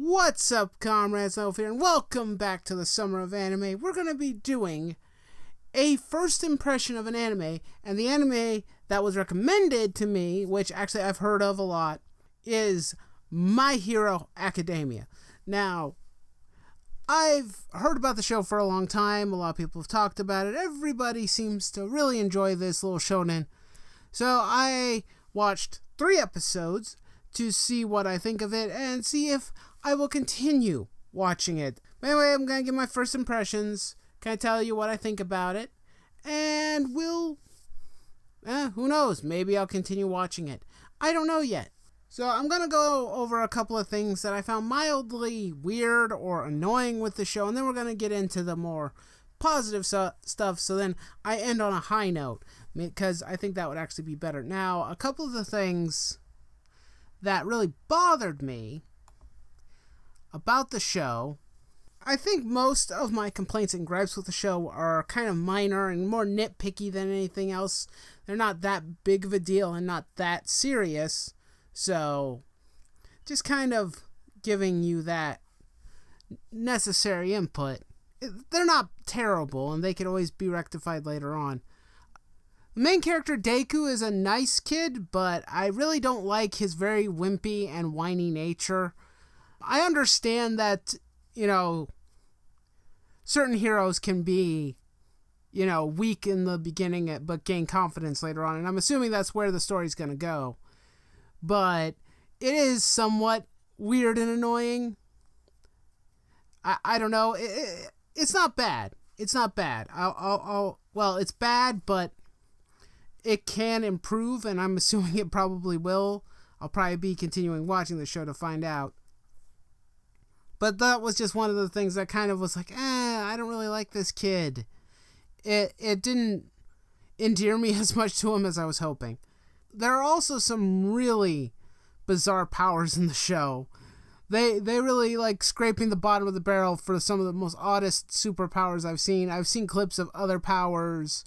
What's up, comrades? Elf here, and welcome back to the Summer of Anime. We're going to be doing a first impression of an anime, and the anime that was recommended to me, which actually I've heard of a lot, is My Hero Academia. Now, I've heard about the show for a long time. A lot of people have talked about it. Everybody seems to really enjoy this little shonen. So I watched 3 episodes to see what I think of it and see if I will continue watching it. But anyway, I'm going to give my first impressions, kind of tell you what I think about it, and who knows, maybe I'll continue watching it. I don't know yet. So I'm going to go over a couple of things that I found mildly weird or annoying with the show, and then we're going to get into the more positive stuff, so then I end on a high note, because I think that would actually be better. Now, a couple of the things that really bothered me about the show, I think most of my complaints and gripes with the show are kind of minor and more nitpicky than anything else. They're not that big of a deal and not that serious, so just kind of giving you that necessary input. They're not terrible, and they could always be rectified later on. The main character, Deku, is a nice kid, but I really don't like his very wimpy and whiny nature. I understand that, certain heroes can be, weak in the beginning, but gain confidence later on, and I'm assuming that's where the story's going to go. But it is somewhat weird and annoying. I don't know. It's not bad. It's not bad. Well, it's bad, but it can improve, and I'm assuming it probably will. I'll probably be continuing watching the show to find out. But that was just one of the things that kind of was like, I don't really like this kid. It didn't endear me as much to him as I was hoping. There are also some really bizarre powers in the show. They really like scraping the bottom of the barrel for some of the most oddest superpowers I've seen. I've seen clips of other powers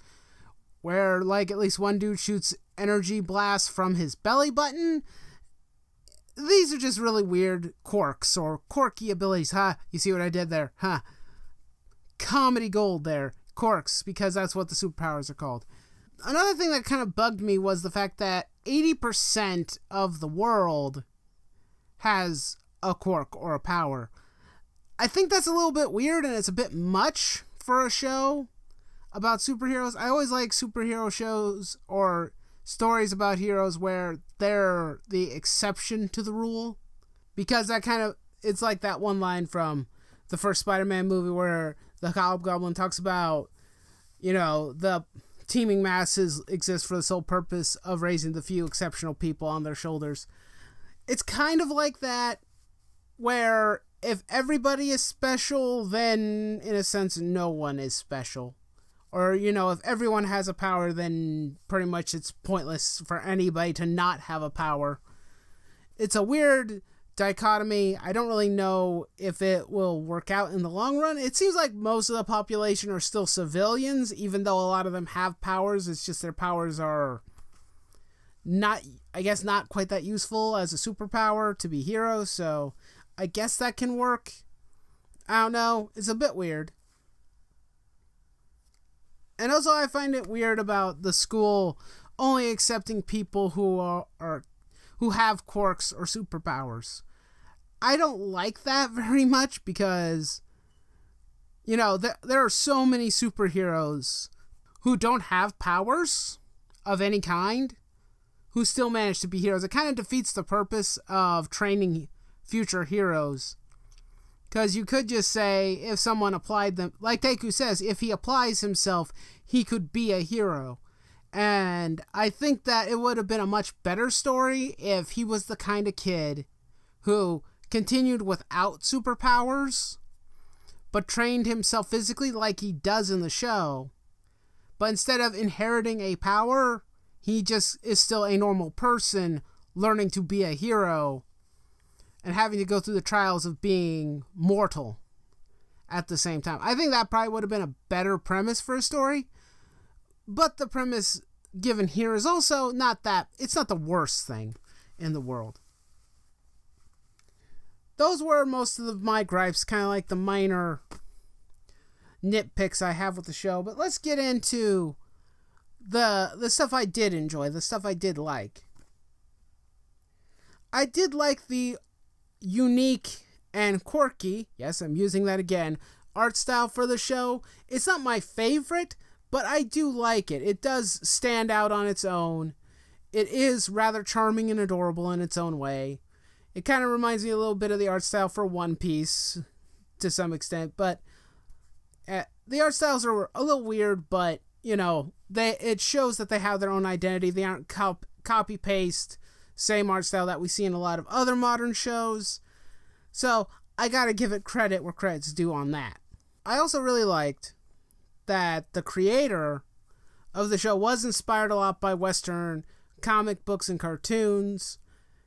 where, like, at least one dude shoots energy blasts from his belly button. These are just really weird quirks or quirky abilities. You see what I did there? Comedy gold there. Quirks, because that's what the superpowers are called. Another thing that kind of bugged me was the fact that 80% of the world has a quirk or a power. I think that's a little bit weird, and it's a bit much for a show about superheroes. I always like superhero shows or stories about heroes where they're the exception to the rule, because that kind of, it's like that one line from the first Spider-Man movie where the Hobgoblin talks about, the teeming masses exist for the sole purpose of raising the few exceptional people on their shoulders. It's kind of like that, where if everybody is special, then in a sense no one is special. Or, if everyone has a power, then pretty much it's pointless for anybody to not have a power. It's a weird dichotomy. I don't really know if it will work out in the long run. It seems like most of the population are still civilians, even though a lot of them have powers. It's just their powers are not quite that useful as a superpower to be heroes, so I guess that can work. I don't know. It's a bit weird. And also, I find it weird about the school only accepting people who have quirks or superpowers. I don't like that very much because, there are so many superheroes who don't have powers of any kind who still manage to be heroes. It kind of defeats the purpose of training future heroes. Because you could just say, if someone applied them, like Deku says, if he applies himself, he could be a hero. And I think that it would have been a much better story if he was the kind of kid who continued without superpowers, but trained himself physically like he does in the show. But instead of inheriting a power, he just is still a normal person learning to be a hero and having to go through the trials of being mortal at the same time. I think that probably would have been a better premise for a story. But the premise given here is also it's not the worst thing in the world. those were most of my gripes, kind of like the minor nitpicks I have with the show. But let's get into the stuff I did enjoy, the stuff I did like. I did like the unique and quirky, yes, I'm using that again, art style for the show. It's not my favorite, but I do like it. It does stand out on its own. It is rather charming and adorable in its own way. It kind of reminds me a little bit of the art style for One Piece to some extent, but the art styles are a little weird, but, you know, it shows that they have their own identity. They aren't copy-paste, same art style that we see in a lot of other modern shows. So I gotta give it credit where credit's due on that. I also really liked that the creator of the show was inspired a lot by Western comic books and cartoons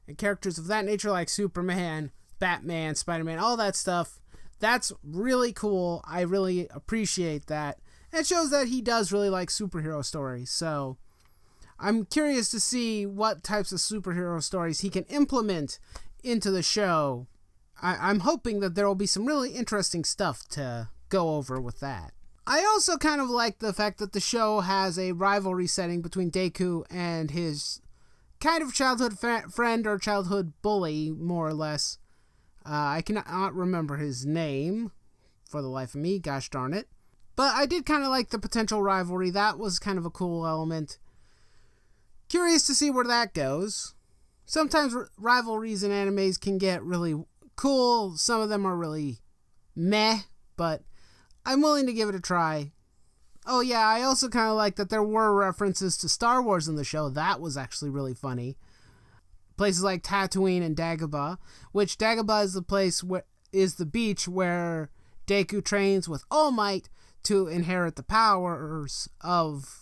and characters of that nature like Superman, Batman, Spider-Man, all that stuff. That's really cool. I really appreciate that. And it shows that he does really like superhero stories. So I'm curious to see what types of superhero stories he can implement into the show. I'm hoping that there will be some really interesting stuff to go over with that. I also kind of like the fact that the show has a rivalry setting between Deku and his kind of childhood friend or childhood bully, more or less. I cannot remember his name for the life of me, gosh darn it. But I did kind of like the potential rivalry. That was kind of a cool element. Curious to see where that goes. Sometimes rivalries in animes can get really cool. Some of them are really meh, but I'm willing to give it a try. Oh yeah, I also kind of like that there were references to Star Wars in the show. That was actually really funny. Places like Tatooine and Dagobah, which Dagobah is the beach where Deku trains with All Might to inherit the powers of,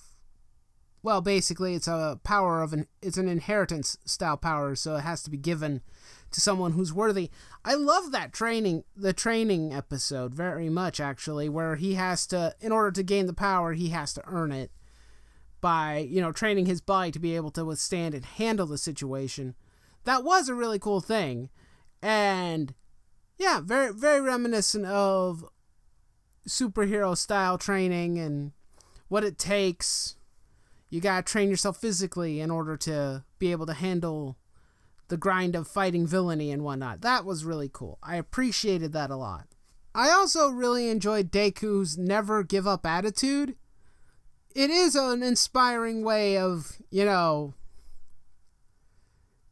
well, basically it's a power of it's an inheritance style power, so it has to be given to someone who's worthy. I love that the training episode very much, actually, where he has to, in order to gain the power, he has to earn it by, you know, training his body to be able to withstand and handle the situation. That was a really cool thing. And yeah, very, very reminiscent of superhero style training and what it takes. You gotta train yourself physically in order to be able to handle the grind of fighting villainy and whatnot. That was really cool. I appreciated that a lot. I also really enjoyed Deku's never give up attitude. It is an inspiring way of, you know,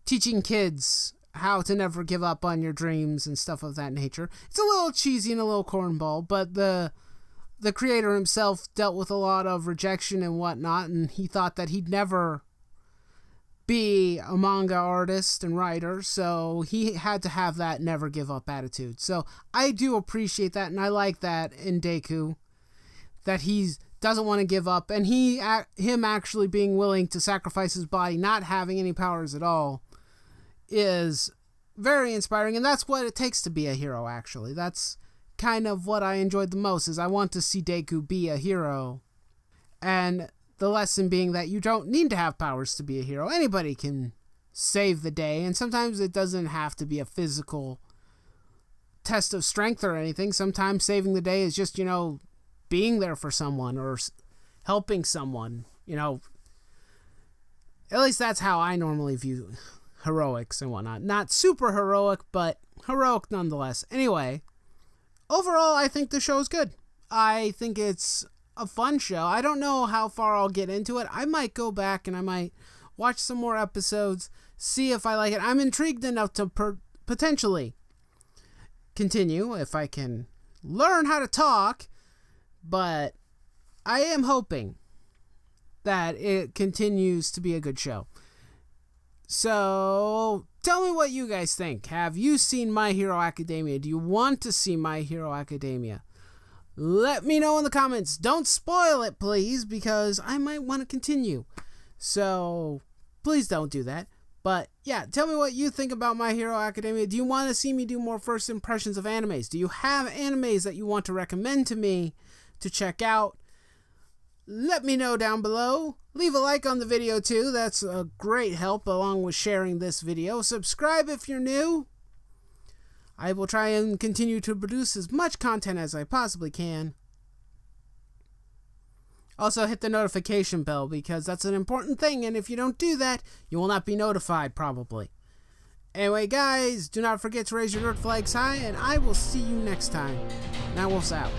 teaching kids how to never give up on your dreams and stuff of that nature. It's a little cheesy and a little cornball, but the creator himself dealt with a lot of rejection and whatnot, and he thought that he'd never be a manga artist and writer, so he had to have that never give up attitude. So I do appreciate that, and I like that in Deku, that he doesn't want to give up, and him actually being willing to sacrifice his body, not having any powers at all, is very inspiring, and that's what it takes to be a hero, actually. That's kind of what I enjoyed the most, is I want to see Deku be a hero. And the lesson being that you don't need to have powers to be a hero. Anybody can save the day, and sometimes it doesn't have to be a physical test of strength or anything. Sometimes saving the day is just, you know, being there for someone or helping someone, you know. At least that's how I normally view heroics and whatnot. Not super heroic, but heroic nonetheless. Anyway, overall, I think the show's good. I think it's a fun show. I don't know how far I'll get into it. I might go back and I might watch some more episodes, see if I like it. I'm intrigued enough to potentially continue if I can learn how to talk, but I am hoping that it continues to be a good show. So, tell me what you guys think. Have you seen My Hero Academia? Do you want to see My Hero Academia? Let me know in the comments. Don't spoil it, please, because I might want to continue. So, please don't do that. But, yeah, tell me what you think about My Hero Academia. Do you want to see me do more first impressions of animes? Do you have animes that you want to recommend to me to check out? Let me know down below. Leave a like on the video too. That's a great help along with sharing this video. Subscribe if you're new. I will try and continue to produce as much content as I possibly can. Also, hit the notification bell because that's an important thing, and if you don't do that, you will not be notified, probably. Anyway, guys, do not forget to raise your nerd flags high, and I will see you next time. Now, Wolf's out.